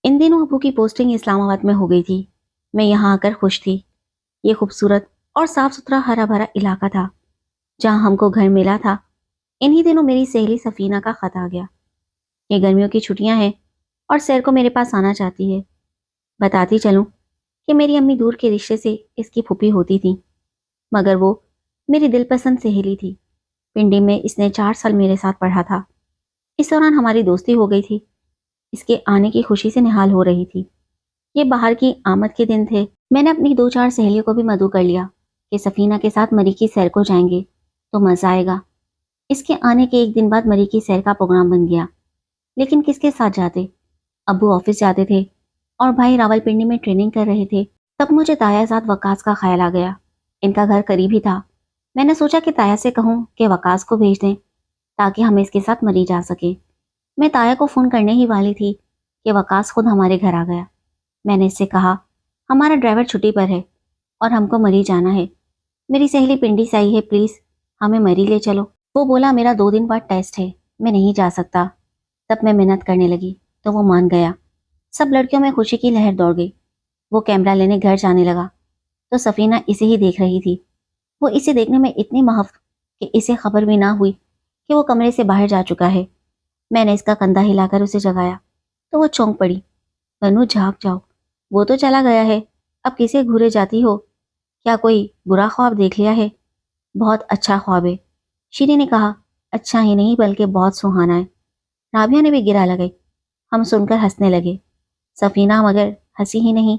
ان دنوں ابو کی پوسٹنگ اسلام آباد میں ہو گئی تھی۔ میں یہاں آ کر خوش تھی۔ یہ خوبصورت اور صاف ستھرا ہرا بھرا علاقہ تھا جہاں ہم کو گھر ملا تھا۔ انہی دنوں میری سہیلی سفینہ کا خط آ گیا۔ یہ گرمیوں کی چھٹیاں ہیں اور سیر کو میرے پاس آنا چاہتی ہے۔ بتاتی چلوں کہ میری امی دور کے رشتے سے اس کی پھوپھی ہوتی تھی، مگر وہ میری دل پسند سہیلی تھی۔ پنڈی میں اس نے 4 سال میرے ساتھ پڑھا تھا۔ اس دوران ہماری دوستی ہو گئی تھی۔ اس کے آنے کی خوشی سے نہال ہو رہی تھی۔ یہ باہر کی آمد کے دن تھے۔ میں نے اپنی 2-4 سہیلیوں کو بھی مدعو کر لیا کہ سفینہ کے ساتھ مری کی سیر کو جائیں گے تو مزہ آئے گا۔ اس کے آنے کے 1 دن بعد مری کی سیر کا پروگرام بن گیا، لیکن کس کے ساتھ جاتے؟ ابو آفس جاتے تھے اور بھائی راول پنڈی میں ٹریننگ کر رہے تھے۔ تب مجھے تایا زاد وقاص کا خیال آ گیا۔ ان کا گھر قریب ہی تھا۔ میں نے سوچا کہ تایا سے کہوں کہ وقاص کو بھیج دیں تاکہ ہم اس کے ساتھ مری جا سکیں۔ میں تایا کو فون کرنے ہی والی تھی کہ وقاص خود ہمارے گھر آ گیا۔ میں نے اس سے کہا، ہمارا ڈرائیور چھٹی پر ہے اور ہم کو مری جانا ہے۔ میری سہیلی پنڈی سے آئی ہے، پلیز ہمیں مری لے چلو۔ وہ بولا میرا 2 دن بعد ٹیسٹ ہے، میں نہیں جا سکتا۔ تب میں منت کرنے لگی تو وہ مان گیا۔ سب لڑکیوں میں خوشی کی لہر دوڑ گئی۔ وہ کیمرہ لینے گھر جانے لگا تو سفینہ اسے ہی دیکھ رہی تھی۔ وہ اسے دیکھنے میں اتنی محف کہ اسے خبر بھی نہ ہوئی کہ وہ کمرے سے باہر جا چکا ہے۔ میں نے اس کا کندھا ہلا کر اسے جگایا تو وہ چونک پڑی۔ بنو جھاگ جاؤ، وہ تو چلا گیا ہے، اب کسے گھورے جاتی ہو؟ کیا کوئی برا خواب دیکھ لیا ہے؟ بہت اچھا خواب ہے، شیری نے کہا۔ اچھا ہی نہیں بلکہ بہت سہانا ہے۔ رابعہ نے بھی گرا لگائی۔ ہم سن کر ہنسنے لگے۔ سفینہ مگر ہنسی ہی نہیں،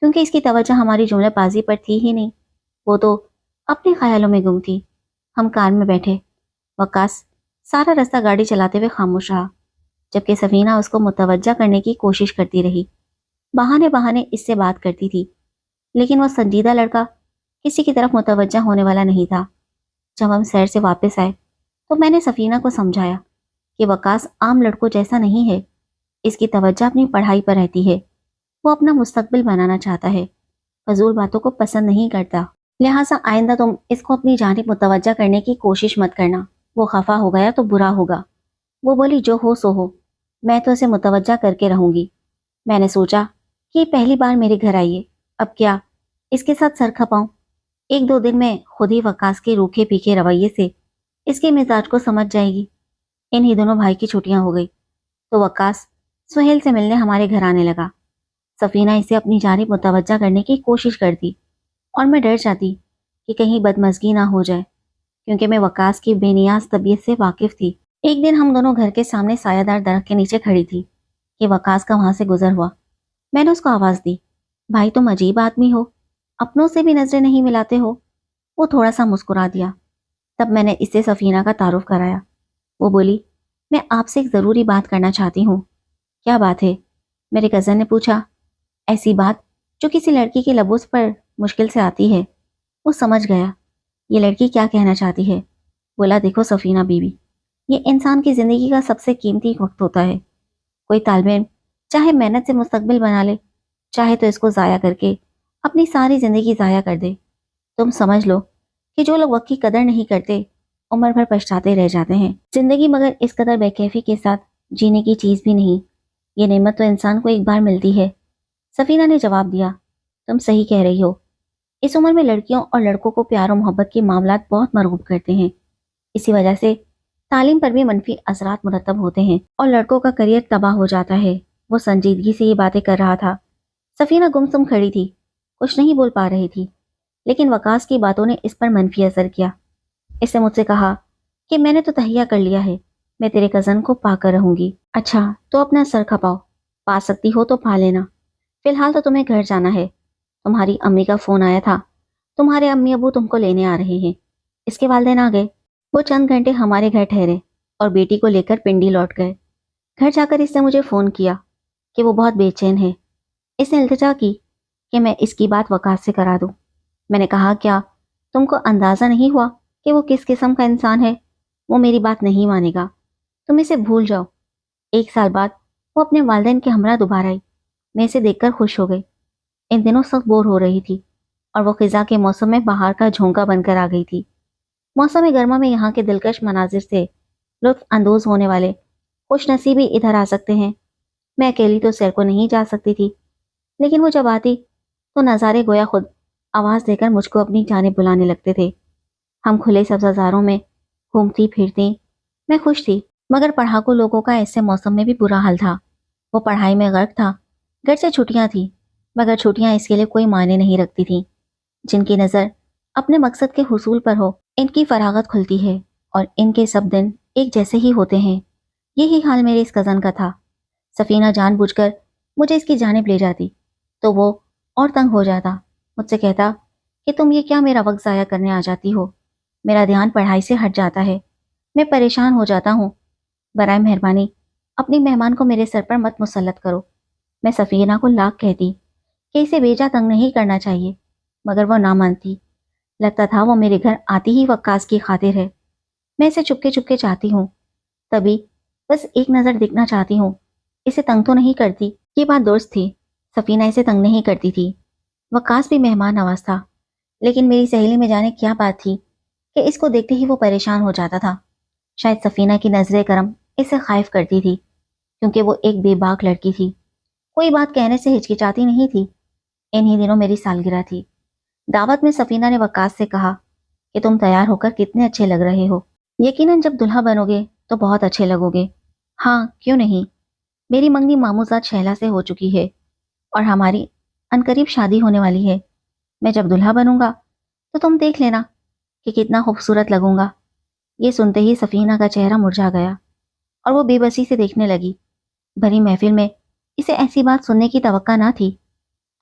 کیونکہ اس کی توجہ ہماری جملہ بازی پر تھی ہی نہیں۔ وہ تو اپنے خیالوں میں گم تھی۔ ہم کار میں بیٹھے۔ وقاص سارا راستہ گاڑی چلاتے ہوئے خاموش رہا، جبکہ سفینہ اس کو متوجہ کرنے کی کوشش کرتی رہی۔ بہانے بہانے اس سے بات کرتی تھی، لیکن وہ سنجیدہ لڑکا کسی کی طرف متوجہ ہونے والا نہیں تھا۔ جب ہم سیر سے واپس آئے تو میں نے سفینہ کو سمجھایا کہ وقاص عام لڑکوں جیسا نہیں ہے۔ اس کی توجہ اپنی پڑھائی پر رہتی ہے۔ وہ اپنا مستقبل بنانا چاہتا ہے، فضول باتوں کو پسند نہیں کرتا۔ لہٰذا آئندہ تم اس کو اپنی جانب متوجہ کرنے کی کوشش مت کرنا۔ وہ خفا ہو گیا تو برا ہوگا۔ وہ بولی، جو ہو سو ہو، میں تو اسے متوجہ کر کے رہوں گی۔ میں نے سوچا کہ یہ پہلی بار میرے گھر آئی ہے، اب کیا اس کے ساتھ سر کھپاؤں؟ 1-2 دن میں خود ہی وقاص کے روکھے پیکے رویے سے اس کے مزاج کو سمجھ جائے گی۔ انہی دنوں بھائی کی چھٹیاں ہو گئی تو وقاص سہیل سے ملنے ہمارے گھر آنے لگا۔ سفینہ اسے اپنی جانب متوجہ کرنے کی کوشش کرتی اور میں ڈر جاتی کہ کہیں بدمزگی نہ ہو جائے، کیونکہ میں وقاص کی بے نیاز طبیعت سے واقف تھی۔ ایک دن ہم دونوں گھر کے سامنے سایہ دار درخت کے نیچے کھڑی تھی کہ وقاص کا وہاں سے گزر ہوا۔ میں نے اس کو آواز دی، بھائی تم عجیب آدمی ہو، اپنوں سے بھی نظریں نہیں ملاتے ہو۔ وہ تھوڑا سا مسکرا دیا۔ تب میں نے اس سے سفینہ کا تعارف کرایا۔ وہ بولی، میں آپ سے ایک ضروری بات کرنا چاہتی ہوں۔ کیا بات ہے؟ میرے کزن نے پوچھا۔ ایسی بات جو کسی لڑکی کے لبوں پر مشکل سے آتی ہے۔ وہ سمجھ گیا یہ لڑکی کیا کہنا چاہتی ہے۔ بولا، دیکھو سفینہ بیوی، یہ انسان کی زندگی کا سب سے قیمتی وقت ہوتا ہے۔ کوئی طالب علم چاہے محنت سے مستقبل بنا لے، چاہے تو اس کو ضائع کر کے اپنی ساری زندگی ضائع کر دے۔ تم سمجھ لو کہ جو لوگ وقت کی قدر نہیں کرتے عمر بھر پچھتاتے رہ جاتے ہیں۔ زندگی مگر اس قدر بے کیفی کے ساتھ جینے کی چیز بھی نہیں۔ یہ نعمت تو انسان کو ایک بار ملتی ہے۔ سفینہ نے جواب دیا، تم صحیح کہہ رہی ہو۔ اس عمر میں لڑکیوں اور لڑکوں کو پیار و محبت کے معاملات بہت مرغوب کرتے ہیں۔ اسی وجہ سے تعلیم پر بھی منفی اثرات مرتب ہوتے ہیں اور لڑکوں کا کریئر تباہ ہو جاتا ہے۔ وہ سنجیدگی سے یہ باتیں کر رہا تھا۔ سفینہ گمسم کھڑی تھی، کچھ نہیں بول پا رہی تھی، لیکن وقاص کی باتوں نے اس پر منفی اثر کیا۔ اس نے مجھ سے کہا کہ میں نے تو تہیہ کر لیا ہے، میں تیرے کزن کو پا کر رہوں گی۔ اچھا تو اپنا سر کھپاؤ، پا سکتی ہو تو پا لینا۔ فی الحال تو تمہیں گھر جانا ہے۔ تمہاری امی کا فون آیا تھا، تمہارے امی ابو تم کو لینے آ رہے ہیں۔ اس کے والدین آ گئے، وہ چند گھنٹے ہمارے گھر ٹھہرے اور بیٹی کو لے کر پنڈی لوٹ گئے۔ گھر جا کر اس نے مجھے فون کیا کہ وہ بہت بے چین ہے۔ اس نے التجا کی کہ میں اس کی بات وقاص سے کرا دوں۔ میں نے کہا، کیا تم کو اندازہ نہیں ہوا کہ وہ کس قسم کا انسان ہے؟ وہ میری بات نہیں مانے گا، تم اسے بھول جاؤ۔ 1 سال بعد وہ اپنے والدین کے ہمراہ دوبارہ آئی۔ میں اسے دیکھ کر خوش ہو گئی۔ ان دنوں سخت بور ہو رہی تھی اور وہ خزاں کے موسم میں باہر کا جھونکا بن کر آ گئی تھی۔ موسم گرما میں یہاں کے دلکش مناظر سے لطف اندوز ہونے والے خوش نصیبی ادھر آ سکتے ہیں۔ میں اکیلی تو سیر کو نہیں جا سکتی تھی، لیکن وہ جب آتی تو نظارے گویا خود آواز دے کر مجھ کو اپنی جانب بلانے لگتے تھے۔ ہم کھلے سبززاروں میں گھومتی پھرتی، میں خوش تھی، مگر پڑھاکو لوگوں کا ایسے موسم میں بھی برا حال تھا۔ وہ پڑھائی میں غرق تھا، گرچہ چھٹیاں تھیں، مگر چھٹیاں اس کے لیے کوئی معنی نہیں رکھتی تھیں۔ جن کی نظر اپنے مقصد کے حصول پر ہو، ان کی فراغت کھلتی ہے اور ان کے سب دن ایک جیسے ہی ہوتے ہیں۔ یہی حال میرے اس کزن کا تھا۔ سفینہ جان بوجھ کر مجھے اس کی جانب لے جاتی تو وہ اور تنگ ہو جاتا، مجھ سے کہتا کہ تم یہ کیا میرا وقت ضائع کرنے آ جاتی ہو، میرا دھیان پڑھائی سے ہٹ جاتا ہے، میں پریشان ہو جاتا ہوں، برائے مہربانی اپنی مہمان کو میرے سر پر مت مسلط کرو۔ میں سفینہ کو لاکھ کہتی کہ اسے بیجا تنگ نہیں کرنا چاہیے، مگر وہ نہ مانتی۔ لگتا تھا وہ میرے گھر آتی ہی وقاص کی خاطر ہے۔ میں اسے چپکے چپکے چاہتی ہوں، تبھی بس ایک نظر دیکھنا چاہتی ہوں، اسے تنگ تو نہیں کرتی۔ یہ بات درست تھی، سفینہ اسے تنگ نہیں کرتی تھی، وقاص بھی مہمان نواز تھا، لیکن میری سہیلی میں جانے کیا بات تھی کہ اس کو دیکھتے ہی وہ پریشان ہو جاتا تھا۔ شاید سفینہ کی نظر کرم اسے خائف کرتی تھی، کیونکہ وہ ایک بے باک لڑکی تھی، کوئی بات کہنے سے ہچکچاتی نہیں تھی۔ انہی دنوں میری سالگرہ تھی۔ دعوت میں سفینہ نے وقاص سے کہا کہ تم تیار ہو کر کتنے اچھے لگ رہے ہو، یقیناً جب دلہا بنو گے تو بہت اچھے لگو گے۔ ہاں کیوں نہیں، میری منگنی ماموزاد شہلا سے ہو چکی ہے اور ہماری عنقریب شادی ہونے والی ہے۔ میں جب دلہا بنوں گا تو تم دیکھ لینا کہ کتنا خوبصورت لگوں گا۔ یہ سنتے ہی سفینہ کا چہرہ مرجھا گیا اور وہ بے بسی سے دیکھنے لگی۔ بھری محفل میں اسے ایسی بات سننے کی توقع نہ تھی،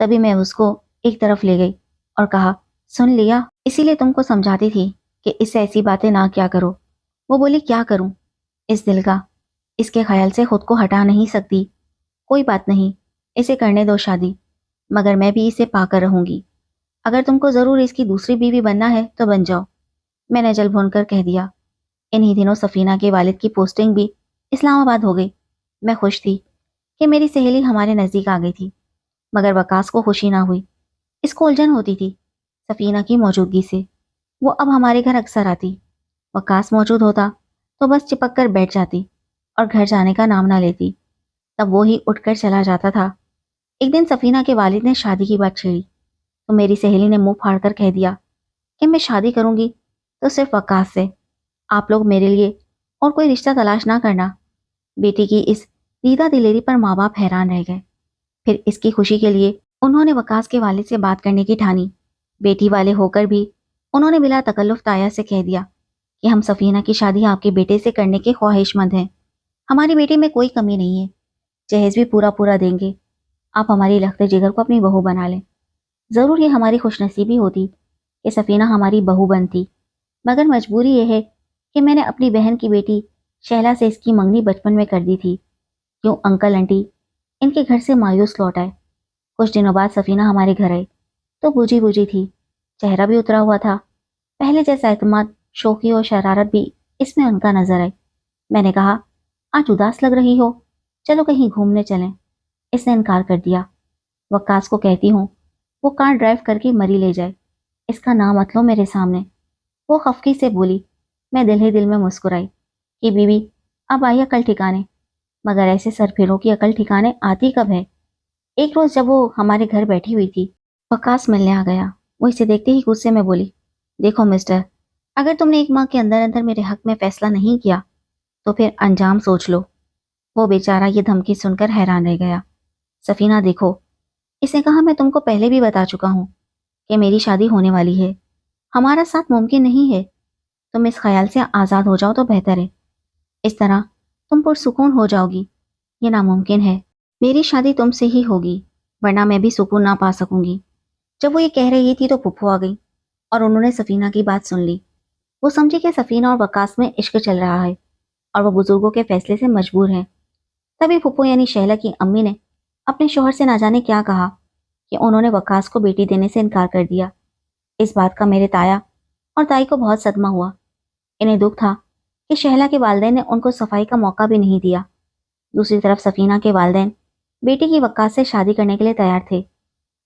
تبھی میں اس کو ایک طرف لے گئی اور کہا، سن لیا، اسی لیے تم کو سمجھاتی تھی کہ اس سے ایسی باتیں نہ کیا کرو۔ وہ بولی، کیا کروں؟ اس دل کا، اس کے خیال سے خود کو ہٹا نہیں سکتی۔ کوئی بات نہیں، اسے کرنے دو شادی، مگر میں بھی اسے پا کر رہوں گی۔ اگر تم کو ضرور اس کی دوسری بیوی بننا ہے تو بن جاؤ، میں نے جل بھون کر کہہ دیا۔ انہی دنوں سفینہ کے والد کی پوسٹنگ بھی اسلام آباد ہو گئی۔ میں خوش تھی کہ میری سہیلی ہمارے نزدیک آ گئی تھی، مگر وقاص کو خوشی نہ ہوئی۔ اس کو الجھن ہوتی تھی سفینہ کی موجودگی سے۔ وہ اب ہمارے گھر اکثر آتی، وقاص موجود ہوتا تو بس چپک کر بیٹھ جاتی اور گھر جانے کا نام نہ لیتی، تب وہی اٹھ کر چلا جاتا تھا۔ ایک دن سفینہ کے والد نے شادی کی بات چھیڑی تو میری سہیلی نے منہ پھاڑ کر کہہ دیا کہ میں شادی کروں گی تو صرف وقاص سے، آپ لوگ میرے لیے اور کوئی رشتہ تلاش نہ کرنا۔ بیٹی کی اس دیدہ دلیری پر ماں باپ حیران رہ گئے۔ پھر اس کی خوشی کے لیے انہوں نے وقاص کے والد سے بات کرنے کی ٹھانی۔ بیٹی والے ہو کر بھی انہوں نے بلا تکلف تایا سے کہہ دیا کہ ہم سفینہ کی شادی آپ کے بیٹے سے کرنے کے خواہش مند ہیں۔ ہماری بیٹی میں کوئی کمی نہیں ہے، جہیز بھی پورا پورا دیں گے۔ آپ ہماری لخت جگر کو اپنی بہو بنا لیں۔ ضرور یہ ہماری خوش نصیبی ہوتی کہ سفینہ ہماری بہو بنتی، مگر مجبوری یہ ہے کہ میں نے اپنی بہن کی بیٹی شہلا سے اس کی منگنی بچپن میں کر دی تھی۔ کیوں انکل انٹی ان کے گھر سے مایوس لوٹ آئے۔ کچھ دنوں بعد سفینہ ہمارے گھر آئی تو بوجھی بوجھی تھی، چہرہ بھی اترا ہوا تھا، پہلے جیسا اعتماد، شوخی اور شرارت بھی اس میں ان کا نظر آئی۔ میں نے کہا، آج اداس لگ رہی ہو، چلو کہیں گھومنے چلیں۔ اس نے انکار کر دیا۔ وقاص کو کہتی ہوں وہ کار ڈرائیو کر کے مری لے جائے، اس کا نام مت لو میرے سامنے۔ وہ خفگی سے بولی۔ میں دل ہی دل میں مسکرائی کہ بیوی اب آئی عقل ٹھکانے، مگر ایسے سر پھروں کی عقل ٹھکانے آتی کب ہے؟ ایک روز جب وہ ہمارے گھر بیٹھی ہوئی تھی، وقاص ملنے آ گیا۔ وہ اسے دیکھتے ہی غصے میں بولی، دیکھو مسٹر، اگر تم نے ایک ماہ کے اندر اندر میرے حق میں فیصلہ نہیں کیا تو پھر انجام سوچ لو۔ وہ بیچارہ یہ دھمکی سن کر حیران رہ گیا۔ سفینہ دیکھو، اس نے کہا، میں تم کو پہلے بھی بتا چکا ہوں کہ میری شادی ہونے والی ہے، ہمارا ساتھ ممکن نہیں ہے۔ تم اس خیال سے آزاد ہو جاؤ تو بہتر ہے، اس طرح تم پرسکون ہو جاؤ گی۔ یہ ناممکن ہے، میری شادی تم سے ہی ہوگی، ورنہ میں بھی سکون نہ پا سکوں گی۔ جب وہ یہ کہہ رہی تھی تو پھپھو آ گئی اور انہوں نے سفینہ کی بات سن لی۔ وہ سمجھی کہ سفینہ اور وقاص میں عشق چل رہا ہے اور وہ بزرگوں کے فیصلے سے مجبور ہیں۔ تبھی پھپھو یعنی شہلا کی امی نے اپنے شوہر سے نہ جانے کیا کہا کہ انہوں نے وقاص کو بیٹی دینے سے انکار کر دیا۔ اس بات کا میرے تایا اور تائی کو بہت صدمہ ہوا۔ انہیں دکھ تھا کہ شہلا کے والدین نے ان کو صفائی کا موقع بھی نہیں دیا۔ دوسری طرف سفینہ کے والدین بیٹی کی وقاص سے شادی کرنے کے لیے تیار تھے۔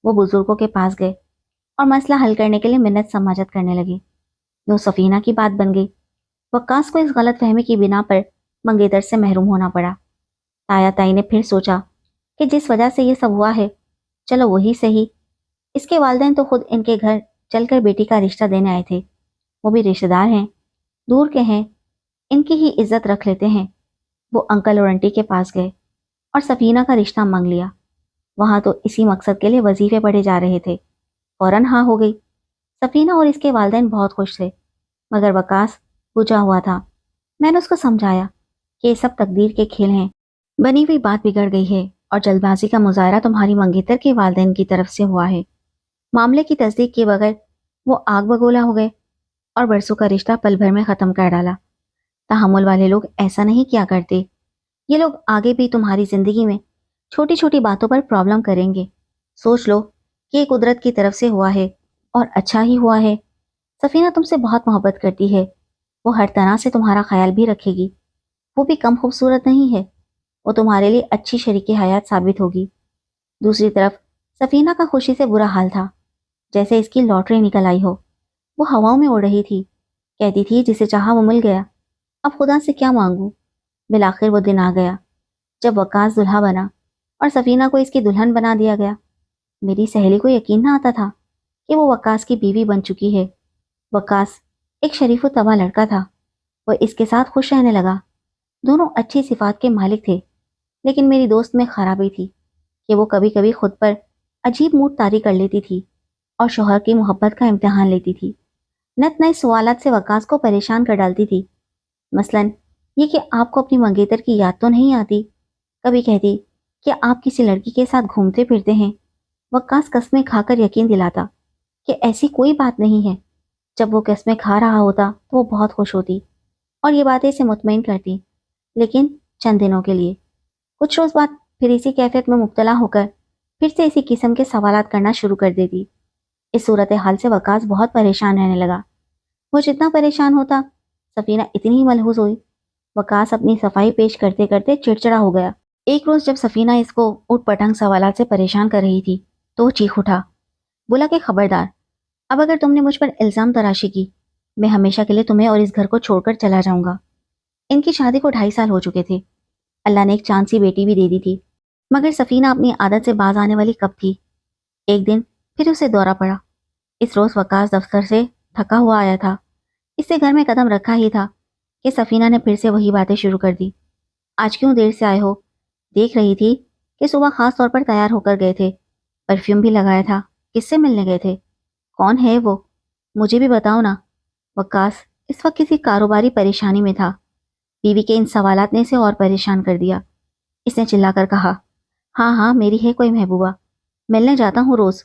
وہ بزرگوں کے پاس گئے اور مسئلہ حل کرنے کے لیے منت سماجت کرنے لگے۔ یوں سفینہ کی بات بن گئی۔ وقاص کو اس غلط فہمی کی بنا پر منگیتر سے محروم ہونا پڑا۔ تایا تائی نے پھر سوچا کہ جس وجہ سے یہ سب ہوا ہے، چلو وہی صحیح۔ اس کے والدین تو خود ان کے گھر چل کر بیٹی کا رشتہ دینے آئے تھے، وہ بھی رشتہ دار ہیں، دور کے ہیں، ان کی ہی عزت رکھ لیتے ہیں۔ وہ انکل اور انٹی کے پاس گئے اور سفینہ کا رشتہ مانگ لیا۔ وہاں تو اسی مقصد کے لیے وظیفے پڑھے جا رہے تھے، فوراً ہاں ہو گئی۔ سفینہ اور اس کے والدین بہت خوش تھے، مگر وقاص بجھا ہوا تھا۔ میں نے اس کو سمجھایا کہ یہ سب تقدیر کے کھیل ہیں، بنی ہوئی بات بگڑ گئی ہے اور جلد بازی کا مظاہرہ تمہاری منگیتر کے والدین کی طرف سے ہوا ہے۔ معاملے کی تصدیق کیے بغیر وہ آگ بگولا ہو گئے اور برسوں کا رشتہ پل بھر میں ختم کر ڈالا۔ تحمل والے لوگ ایسا نہیں کیا کرتے۔ یہ لوگ آگے بھی تمہاری زندگی میں چھوٹی چھوٹی باتوں پر پرابلم کریں گے۔ سوچ لو کہ یہ قدرت کی طرف سے ہوا ہے اور اچھا ہی ہوا ہے۔ سفینہ تم سے بہت محبت کرتی ہے، وہ ہر طرح سے تمہارا خیال بھی رکھے گی، وہ بھی کم خوبصورت نہیں ہے، وہ تمہارے لیے اچھی شریک حیات ثابت ہوگی۔ دوسری طرف سفینہ کا خوشی سے برا حال تھا، جیسے اس کی لاٹری نکل آئی ہو۔ وہ ہواؤں میں اڑ رہی تھی، کہتی تھی جسے چاہا وہ مل گیا، اب خدا سے کیا مانگوں۔ بالآخر وہ دن آ گیا جب وقاص دلہا بنا اور سفینہ کو اس کی دلہن بنا دیا گیا۔ میری سہیلی کو یقین نہ آتا تھا کہ وہ وقاص کی بیوی بن چکی ہے۔ وقاص ایک شریف و طبع لڑکا تھا، وہ اس کے ساتھ خوش رہنے لگا۔ دونوں اچھی صفات کے مالک تھے، لیکن میری دوست میں خرابی تھی کہ وہ کبھی کبھی خود پر عجیب موڈ طاری کر لیتی تھی اور شوہر کی محبت کا امتحان لیتی تھی۔ نت نئے سوالات سے وقاص کو پریشان کر ڈالتی تھی، مثلاً یہ کہ آپ کو اپنی منگیتر کی یاد تو نہیں آتی؟ کبھی کہتی کہ آپ کسی لڑکی کے ساتھ گھومتے پھرتے ہیں۔ وقاص قسمیں کھا کر یقین دلاتا کہ ایسی کوئی بات نہیں ہے۔ جب وہ قسمیں کھا رہا ہوتا تو وہ بہت خوش ہوتی اور یہ باتیں اسے مطمئن کرتی، لیکن چند دنوں کے لیے۔ کچھ روز بعد پھر اسی کیفیت میں مبتلا ہو کر پھر سے اسی قسم کے سوالات کرنا شروع کر دیتی۔ اس صورتحال سے وقاص بہت پریشان رہنے لگا۔ وہ جتنا پریشان ہوتا، سفینہ اتنی ہی ملحوظ ہوئی۔ وقاص اپنی صفائی پیش کرتے کرتے چڑچڑا ہو گیا۔ ایک روز جب سفینہ اس کو اٹھ پٹانگ سوالات سے پریشان کر رہی تھی تو وہ چیخ اٹھا، بولا کہ خبردار، اب اگر تم نے مجھ پر الزام تراشی کی، میں ہمیشہ کے لیے تمہیں اور اس گھر کو چھوڑ کر چلا جاؤں گا۔ ان کی شادی کو 2.5 سال ہو چکے تھے، اللہ نے ایک چاند سی بیٹی بھی دے دی تھی، مگر سفینہ اپنی عادت سے باز آنے والی کب تھی۔ ایک دن پھر اسے دورہ پڑا۔ اس روز وقاص دفتر سے تھکا ہوا آیا تھا۔ اس سے گھر میں قدم رکھا ہی تھا کہ سفینہ نے پھر سے وہی باتیں شروع کر دی۔ آج کیوں دیر سے آئے ہو؟ دیکھ رہی تھی کہ صبح خاص طور پر تیار ہو کر گئے تھے، پرفیوم بھی لگایا تھا، کس سے ملنے گئے تھے؟ کون ہے وہ؟ مجھے بھی بتاؤ نا۔ وقاص اس وقت کسی کاروباری پریشانی میں تھا۔ بیوی کے ان سوالات نے اسے اور پریشان کر دیا۔ اس نے چلا کر کہا، ہاں ہاں میری ہے کوئی محبوبہ، ملنے جاتا ہوں روز۔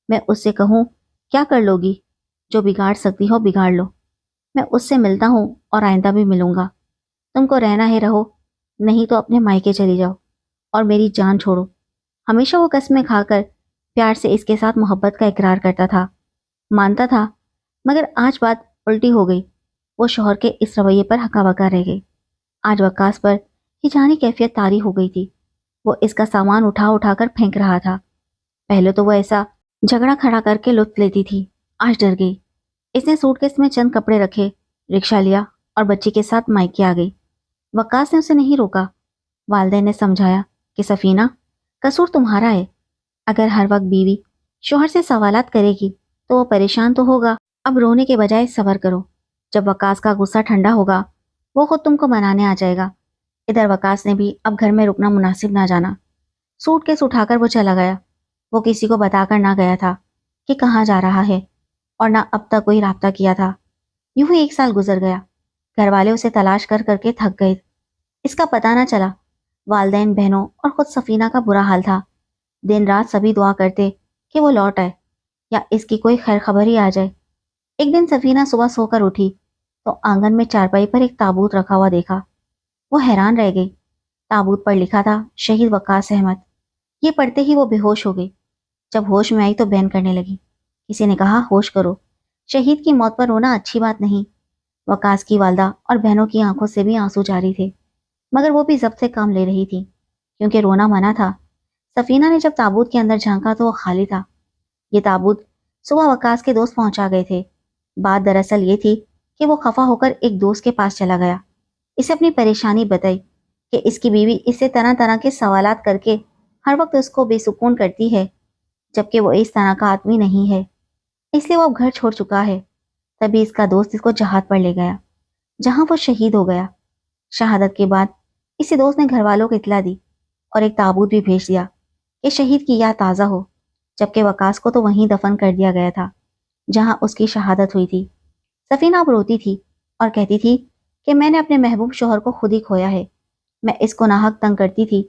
میں اس سے کہوں کیا کر لو گی؟ جو بگاڑ سکتی ہو بگاڑ لو۔ میں اس سے ملتا ہوں اور آئندہ بھی ملوں گا۔ تم کو رہنا ہے رہو، نہیں تو اپنے مائکے چلی جاؤ اور میری جان چھوڑو۔ ہمیشہ وہ قسمیں کھا کر پیار سے اس کے ساتھ محبت کا اقرار کرتا تھا، مانتا تھا، مگر آج بات الٹی ہو گئی۔ وہ شوہر کے اس رویے پر ہکا بکا رہ گئی۔ آج وقاص پر یہ جانی کیفیت طاری ہو گئی تھی۔ وہ اس کا سامان اٹھا اٹھا کر پھینک رہا تھا۔ پہلے تو وہ ایسا جھگڑا کھڑا کر کے لطف لیتی تھی، آج ڈر گئی۔ اس نے سوٹ کیس میں چند کپڑے رکھے، رکشہ لیا اور بچی کے ساتھ مائکے آ گئی۔ وقاص نے اسے نہیں روکا۔ والدین نے سمجھایا کہ سفینہ، قصور تمہارا ہے۔ اگر ہر وقت بیوی شوہر سے سوالات کرے گی تو وہ پریشان تو ہوگا۔ اب رونے کے بجائے صبر کرو، جب وقاص کا غصہ ٹھنڈا ہوگا وہ خود تم کو منانے آ جائے گا۔ ادھر وقاص نے بھی اب گھر میں رکنا مناسب نہ جانا۔ سوٹ کیس اٹھا کر وہ چلا گیا۔ وہ کسی کو بتا کر نہ گیا تھا کہ کہاں جا رہا ہے اور نہ اب تک کوئی رابطہ کیا تھا۔ یوں ہی 1 سال گزر گیا۔ گھر والے اسے تلاش کر کر کے تھک گئے۔ اس کا پتہ نہ چلا۔ والدین، بہنوں اور خود سفینہ کا برا حال تھا۔ دن رات سبھی دعا کرتے کہ وہ لوٹ آئے یا اس کی کوئی خیر خبر ہی آ جائے۔ ایک دن سفینہ صبح سو کر اٹھی تو آنگن میں چارپائی پر ایک تابوت رکھا ہوا دیکھا۔ وہ حیران رہ گئی۔ تابوت پر لکھا تھا شہید وقاص احمد۔ یہ پڑھتے ہی وہ بے ہوش ہو گئی۔ جب ہوش میں آئی تو بین کرنے لگی۔ کسی نے کہا، ہوش کرو، شہید کی موت پر رونا اچھی بات نہیں۔ وقاص کی والدہ اور بہنوں کی آنکھوں سے بھی آنسو جاری تھے، مگر وہ بھی ضبط سے کام لے رہی تھی کیونکہ رونا منع تھا۔ سفینہ نے جب تابوت کے اندر جھانکا تو وہ خالی تھا۔ یہ تابوت صبح وقاص کے دوست پہنچا گئے تھے۔ بات دراصل یہ تھی کہ وہ خفا ہو کر ایک دوست کے پاس چلا گیا۔ اسے اپنی پریشانی بتائی کہ اس کی بیوی اس سے طرح طرح کے سوالات کر کے ہر وقت اس کو بے سکون کرتی ہے، جبکہ وہ اس طرح کا آدمی نہیں ہے، اس لیے وہ اب گھر چھوڑ چکا ہے۔ تبھی اس کا دوست اس کو جہاد پر لے گیا، جہاں وہ شہید ہو گیا۔ شہادت کے بعد اسی دوست نے گھر والوں کو اطلاع دی اور ایک تابوت بھی بھیج دیا کہ شہید کی یاد تازہ ہو، جبکہ وقاص کو تو وہیں دفن کر دیا گیا تھا جہاں اس کی شہادت ہوئی تھی۔ سفینہ اب روتی تھی اور کہتی تھی کہ میں نے اپنے محبوب شوہر کو خود ہی کھویا ہے، میں اس کو ناحق تنگ کرتی تھی،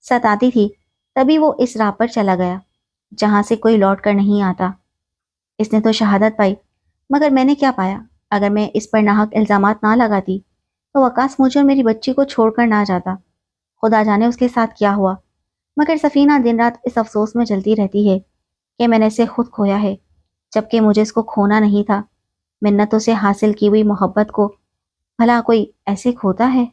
ستاتی تھی، تبھی وہ اس راہ پر چلا گیا جہاں سے کوئی لوٹ کر نہیں آتا۔ اس نے تو شہادت پائی، مگر میں نے کیا پایا؟ اگر میں اس پر ناحق الزامات نہ لگاتی تو وقاص مجھے اور میری بچی کو چھوڑ کر نہ جاتا، خدا جانے اس کے ساتھ کیا ہوا۔ مگر سفینہ دن رات اس افسوس میں جلتی رہتی ہے کہ میں نے اسے خود کھویا ہے، جبکہ مجھے اس کو کھونا نہیں تھا۔ منتوں سے حاصل کی ہوئی محبت کو بھلا کوئی ایسے کھوتا ہے؟